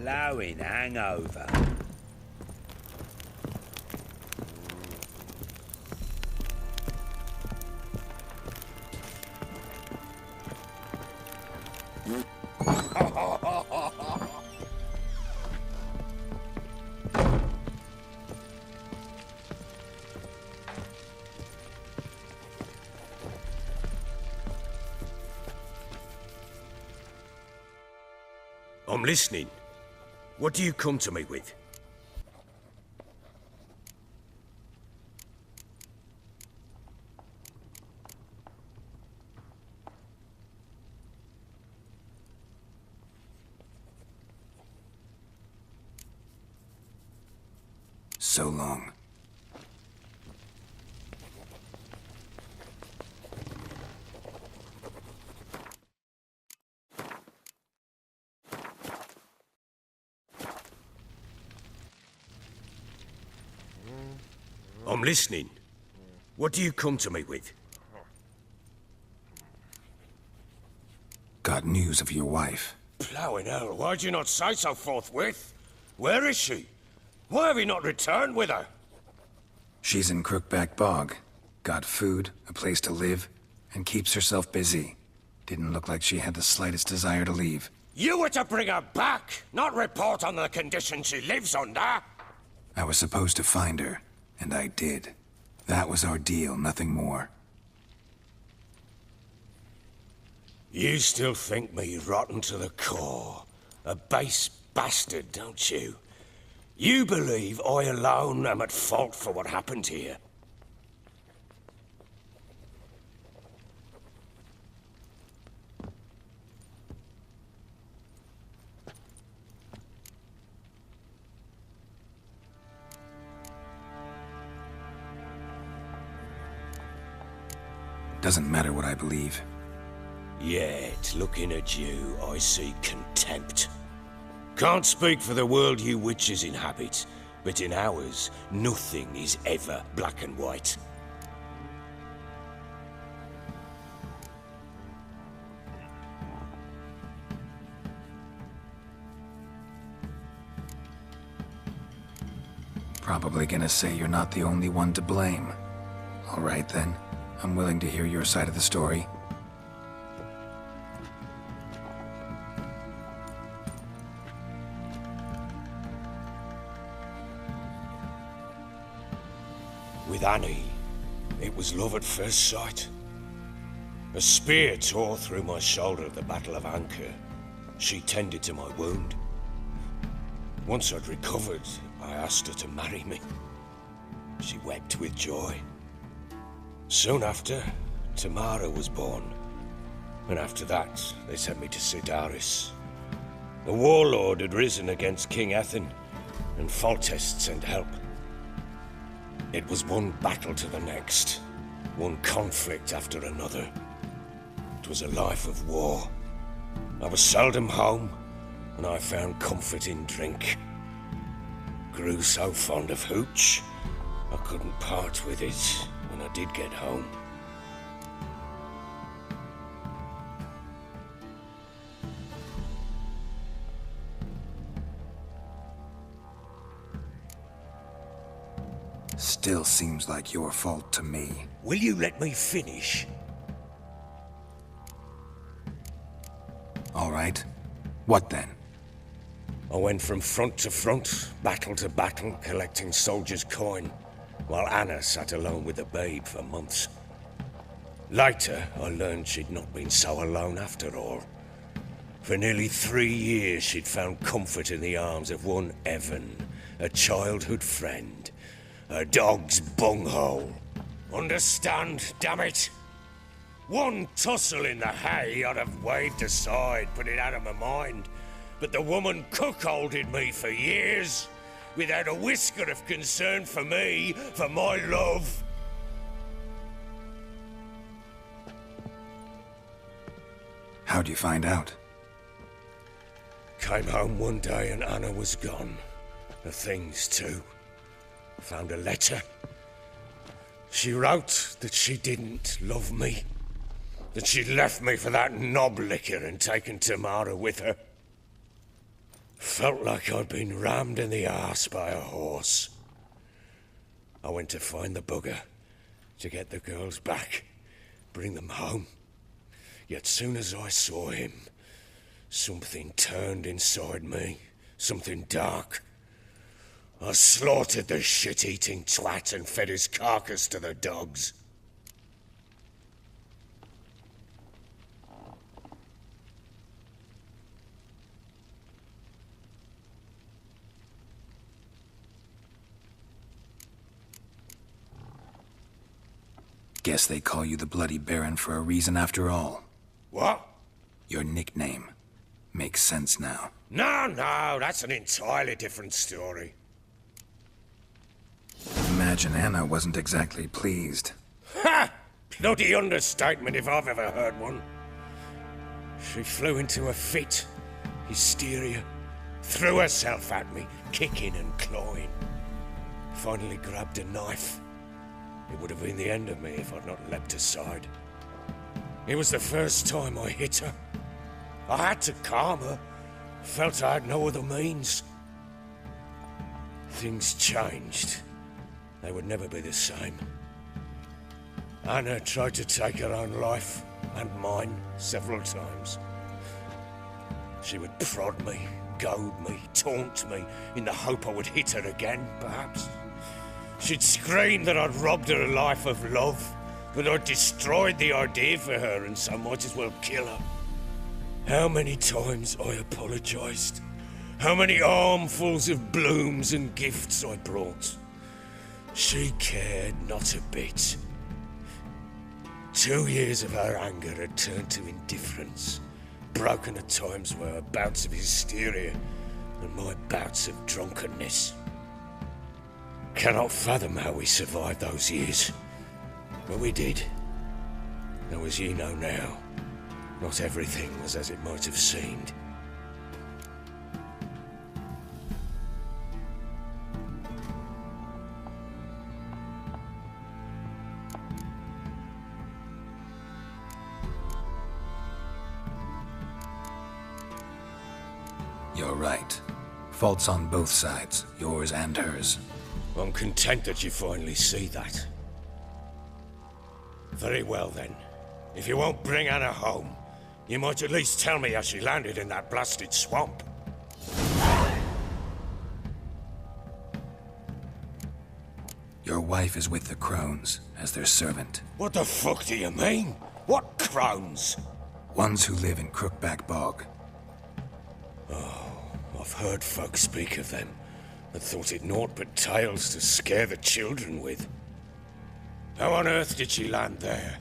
Ploughing hangover. I'm listening. What do you come to me with? So long. I'm listening. What do you come to me with? Got news of your wife. Ploughing hell, why'd you not say so forthwith? Where is she? Why have you not returned with her? She's in Crookback Bog. Got food, a place to live, and keeps herself busy. Didn't look like she had the slightest desire to leave. You were to bring her back, not report on the conditions she lives under. I was supposed to find her, and I did. That was our deal, nothing more. You still think me rotten to the core. A base bastard, don't you? You believe I alone am at fault for what happened here. Doesn't matter what I believe. Yet, looking at you, I see contempt. Can't speak for the world you witches inhabit, but in ours, nothing is ever black and white. Probably gonna say you're not the only one to blame. All right then, I'm willing to hear your side of the story. With Annie, it was love at first sight. A spear tore through my shoulder at the Battle of Anchor. She tended to my wound. Once I'd recovered, I asked her to marry me. She wept with joy. Soon after, Tamara was born. And after that, they sent me to Sidaris. A warlord had risen against King Ethan, and Foltest sent help. It was one battle to the next, one conflict after another. It was a life of war. I was seldom home, and I found comfort in drink. Grew so fond of hooch, I couldn't part with it when I did get home. Still seems like your fault to me. Will you let me finish? All right. What then? I went from front to front, battle to battle, collecting soldiers' coin, while Anna sat alone with the babe for months. Later, I learned she'd not been so alone after all. For nearly 3 years, she'd found comfort in the arms of one Evan, a childhood friend. A dog's bunghole. Understand, damn it? One tussle in the hay I'd have waved aside, put it out of my mind. But the woman cuckolded me for years, without a whisker of concern for me, for my love. How'd you find out? Came home one day and Anna was gone. The things too. Found a letter. She wrote that she didn't love me. That she'd left me for that knob licker and taken Tamara with her. Felt like I'd been rammed in the arse by a horse. I went to find the bugger, to get the girls back, bring them home. Yet soon as I saw him, something turned inside me, something dark. I slaughtered the shit-eating twat and fed his carcass to the dogs. Guess they call you the Bloody Baron for a reason after all. What? Your nickname. Makes sense now. No, that's an entirely different story. Imagine Anna wasn't exactly pleased. Ha! Bloody understatement if I've ever heard one. She flew into a fit, hysteria, threw herself at me, kicking and clawing. Finally grabbed a knife. It would have been the end of me if I'd not leapt aside. It was the first time I hit her. I had to calm her. Felt I had no other means. Things changed. They would never be the same. Anna tried to take her own life, and mine, several times. She would prod me, goad me, taunt me, in the hope I would hit her again, perhaps. She'd scream that I'd robbed her life of love, that I'd destroyed the idea for her and so might as well kill her. How many times I apologized. How many armfuls of blooms and gifts I brought. She cared not a bit. 2 years of her anger had turned to indifference, broken at times by her bouts of hysteria and my bouts of drunkenness. Cannot fathom how we survived those years, but we did. Though as you know now, not everything was as it might have seemed. You're right. Faults on both sides, yours and hers. I'm content that you finally see that. Very well then. If you won't bring Anna home, you might at least tell me how she landed in that blasted swamp. Your wife is with the Crones, as their servant. What the fuck do you mean? What crones? Ones who live in Crookback Bog. I've heard folk speak of them, and thought it naught but tales to scare the children with. How on earth did she land there?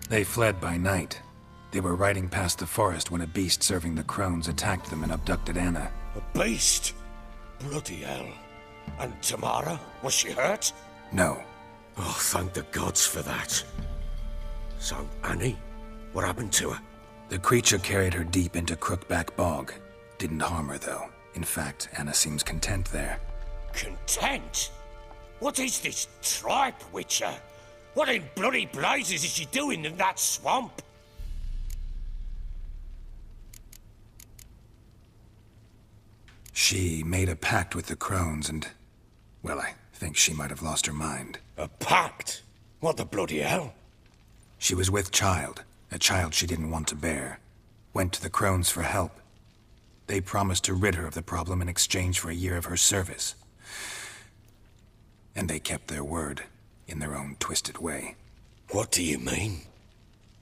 They fled by night. They were riding past the forest when a beast serving the Crones attacked them and abducted Anna. A beast? Bloody hell. And Tamara? Was she hurt? No. Oh, thank the gods for that. So, Annie? What happened to her? The creature carried her deep into Crookback Bog. Didn't harm her, though. In fact, Anna seems content there. Content? What is this tripe, Witcher? What in bloody blazes is she doing in that swamp? She made a pact with the Crones and... well, I think she might have lost her mind. A pact? What the bloody hell? She was with child, a child she didn't want to bear. Went to the Crones for help. They promised to rid her of the problem in exchange for a year of her service. And they kept their word, in their own twisted way. What do you mean?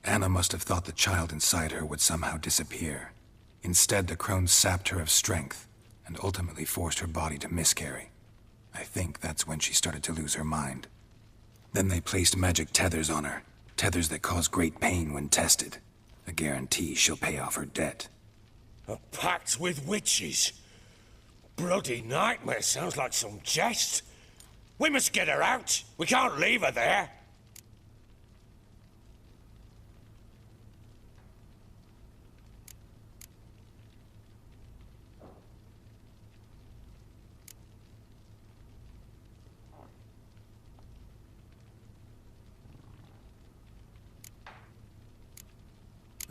Anna must have thought the child inside her would somehow disappear. Instead, the Crones sapped her of strength, and ultimately forced her body to miscarry. I think that's when she started to lose her mind. Then they placed magic tethers on her, tethers that cause great pain when tested. A guarantee she'll pay off her debt. A pact with witches? Bloody nightmare, sounds like some jest. We must get her out. We can't leave her there.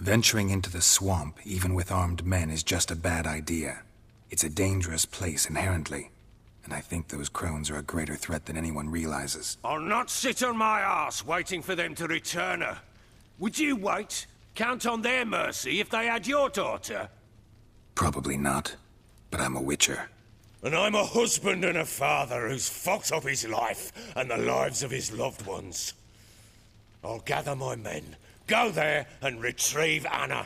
Venturing into the swamp, even with armed men, is just a bad idea. It's a dangerous place inherently, and I think those crones are a greater threat than anyone realizes. I'll not sit on my ass waiting for them to return her. Would you wait? Count on their mercy if they had your daughter? Probably not, but I'm a witcher. And I'm a husband and a father who's fucked up his life and the lives of his loved ones. I'll gather my men, go there and retrieve Anna.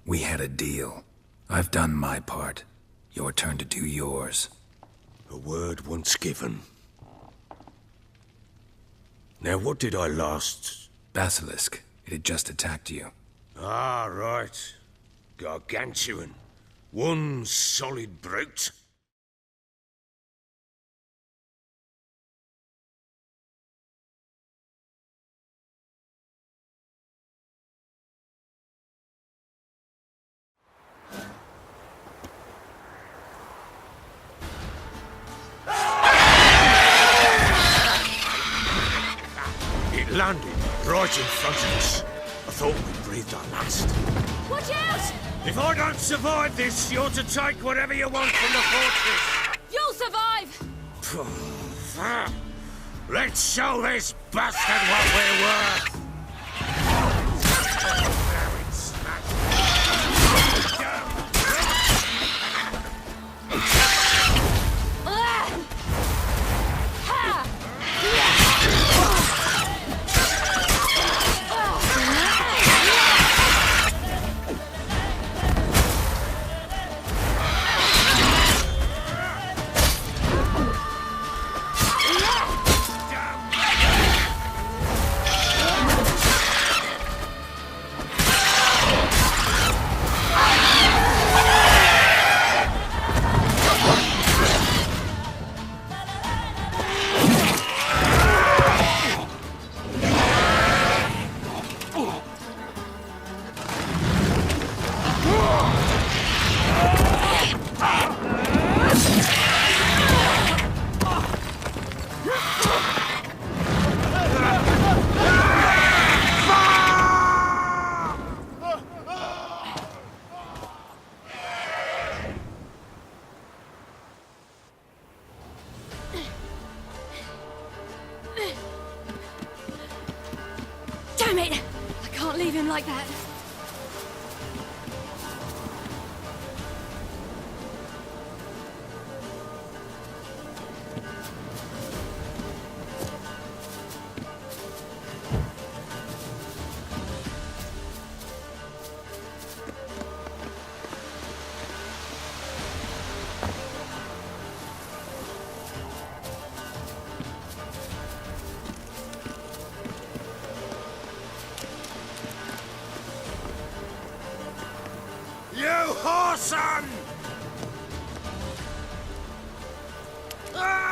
We had a deal. I've done my part. Your turn to do yours. A word once given. Now what did I last... Basilisk. It had just attacked you. Ah, right. Gargantuan. One solid brute. It landed right in front of us. I thought we breathed our last. Watch out! If I don't survive this, you're to take whatever you want from the fortress. You'll survive! Let's show this bastard what we're worth. Damn it! I can't leave him like that. You whoreson! Ah!